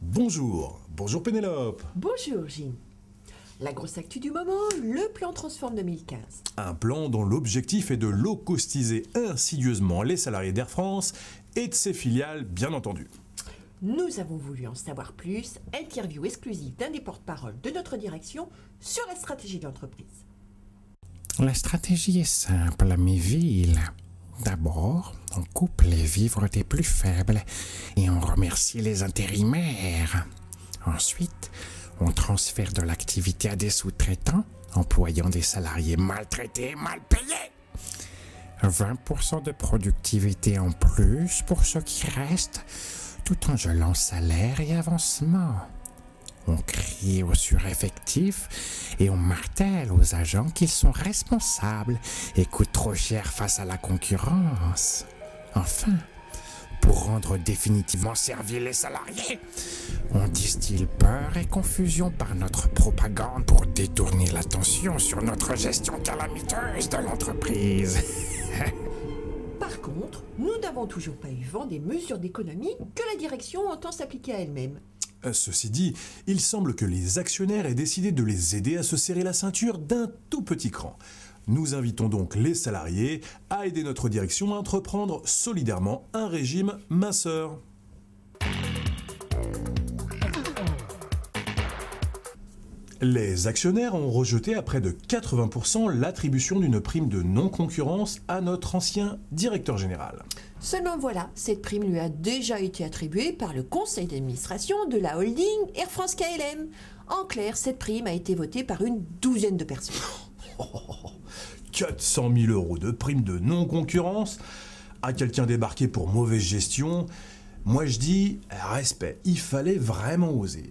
Bonjour, bonjour Pénélope. Bonjour Gilles. La grosse actu du moment, le plan Transform 2015. Un plan dont l'objectif est de low-costiser insidieusement les salariés d'Air France et de ses filiales, bien entendu. Nous avons voulu en savoir plus, interview exclusive d'un des porte-parole de notre direction sur la stratégie de l'entreprise. La stratégie est simple, mes villes. D'abord, on coupe les vivres des plus faibles et on remercie les intérimaires. Ensuite, on transfère de l'activité à des sous-traitants, employant des salariés maltraités et mal payés. 20% de productivité en plus pour ceux qui restent, tout en gelant salaire et avancement. On crie aux sureffectifs et on martèle aux agents qu'ils sont responsables et coûtent trop cher face à la concurrence. Enfin, pour rendre définitivement serviles les salariés, on distille peur et confusion par notre propagande pour détourner l'attention sur notre gestion calamiteuse de l'entreprise. Par contre, nous n'avons toujours pas eu vent des mesures d'économie que la direction entend s'appliquer à elle-même. Ceci dit, il semble que les actionnaires aient décidé de les aider à se serrer la ceinture d'un tout petit cran. Nous invitons donc les salariés à aider notre direction à entreprendre solidairement un régime minceur. Les actionnaires ont rejeté à près de 80% l'attribution d'une prime de non-concurrence à notre ancien directeur général. Seulement voilà, cette prime lui a déjà été attribuée par le conseil d'administration de la holding Air France KLM. En clair, cette prime a été votée par une douzaine de personnes. 400 000 € de prime de non-concurrence à quelqu'un débarqué pour mauvaise gestion. Moi je dis, respect, il fallait vraiment oser.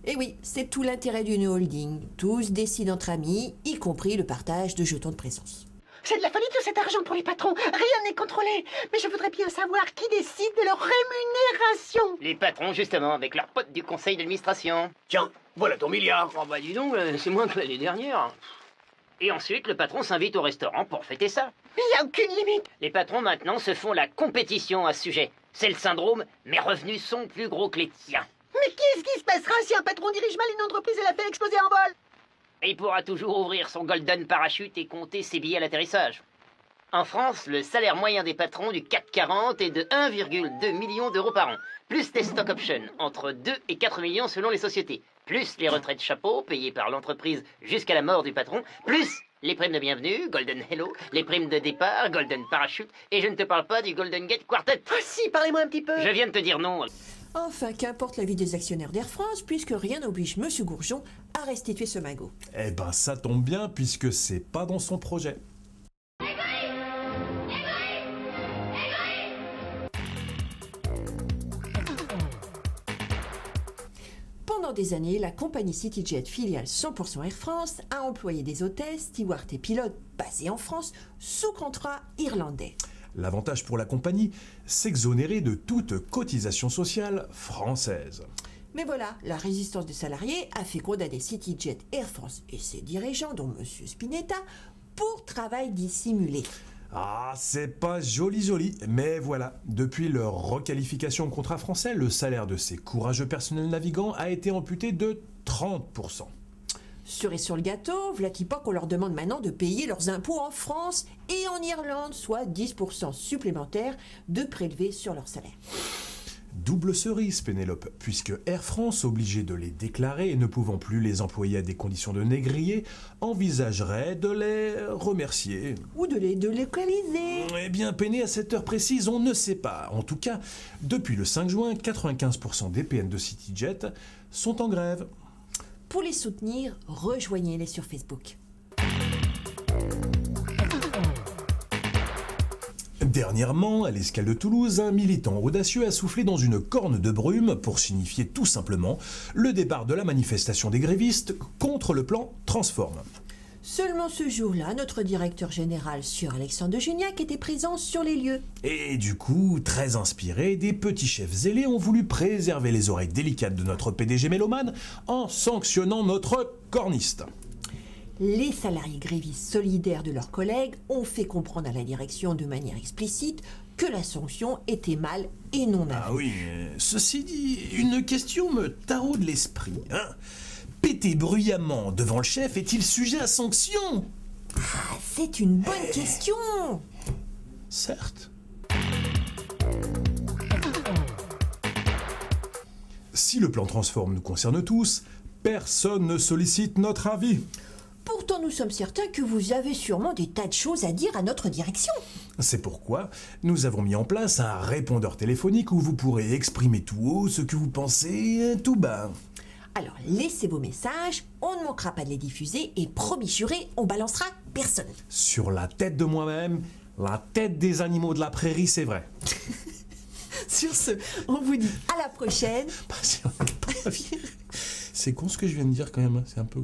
Et oui, c'est tout l'intérêt d'une holding. Tous décident entre amis, y compris le partage de jetons de présence. C'est de la folie tout cet argent pour les patrons. Rien n'est contrôlé. Mais je voudrais bien savoir qui décide de leur rémunération. Les patrons, justement, avec leurs potes du conseil d'administration. Tiens, voilà ton milliard. Oh bah dis donc, c'est moins que l'année dernière. Et ensuite, le patron s'invite au restaurant pour fêter ça. Il n'y a aucune limite. Les patrons, maintenant, se font la compétition à ce sujet. C'est le syndrome « mes revenus sont plus gros que les tiens ». Mais qu'est-ce qui se passera si un patron dirige mal une entreprise et la fait exploser en vol? Et il pourra toujours ouvrir son golden parachute et compter ses billets à l'atterrissage. En France, le salaire moyen des patrons du CAC 40 est de 1,2 million d'euros par an, plus les stock options, entre 2 et 4 millions selon les sociétés, plus les retraites chapeau payées par l'entreprise jusqu'à la mort du patron, plus les primes de bienvenue, Golden Hello, les primes de départ, Golden Parachute, et je ne te parle pas du Golden Gate Quartet. Ah si, parlez-moi un petit peu. Je viens de te dire non. Enfin, qu'importe l'avis des actionnaires d'Air France, puisque rien n'oblige M. Gourjon à restituer ce magot. Eh ben ça tombe bien puisque c'est pas dans son projet. Pendant des années, la compagnie CityJet, filiale 100% Air France, a employé des hôtesses, stewards et pilotes basés en France sous contrat irlandais. L'avantage pour la compagnie, s'exonérer de toute cotisation sociale française. Mais voilà, la résistance des salariés a fait condamner CityJet, Air France et ses dirigeants, dont M. Spinetta, pour travail dissimulé. Ah, c'est pas joli, mais voilà. Depuis leur requalification au contrat français, le salaire de ces courageux personnels navigants a été amputé de 30%. Cerise sur le gâteau, v'là qui pas qu'on leur demande maintenant de payer leurs impôts en France et en Irlande, soit 10% supplémentaires de prélevés sur leur salaire. Double cerise, Pénélope, puisque Air France, obligé de les déclarer et ne pouvant plus les employer à des conditions de négrier, envisagerait de les remercier. Ou de les délocaliser. Eh bien, Péné, à cette heure précise, on ne sait pas. En tout cas, depuis le 5 juin, 95% des PN de CityJet sont en grève. Pour les soutenir, rejoignez-les sur Facebook. Dernièrement, à l'escale de Toulouse, un militant audacieux a soufflé dans une corne de brume pour signifier tout simplement le départ de la manifestation des grévistes contre le plan Transform. Seulement ce jour-là, notre directeur général, Sir Alexandre de Gignac, était présent sur les lieux. Et du coup, très inspirés, des petits chefs zélés ont voulu préserver les oreilles délicates de notre PDG mélomane en sanctionnant notre corniste. Les salariés grévistes solidaires de leurs collègues ont fait comprendre à la direction de manière explicite que la sanction était mal et non avue. Ah oui, ceci dit, une question me taraude l'esprit. Hein. Péter bruyamment devant le chef est-il sujet à sanction? Ah, c'est une bonne question. Certes. Si le plan Transform nous concerne tous, personne ne sollicite notre avis. Pourtant, nous sommes certains que vous avez sûrement des tas de choses à dire à notre direction. C'est pourquoi nous avons mis en place un répondeur téléphonique où vous pourrez exprimer tout haut ce que vous pensez tout bas. Alors, laissez vos messages, on ne manquera pas de les diffuser et promis juré, on balancera personne. Sur la tête de moi-même, la tête des animaux de la prairie, c'est vrai. Sur ce, on vous dit à la prochaine. C'est con ce que je viens de dire quand même, hein, c'est un peu...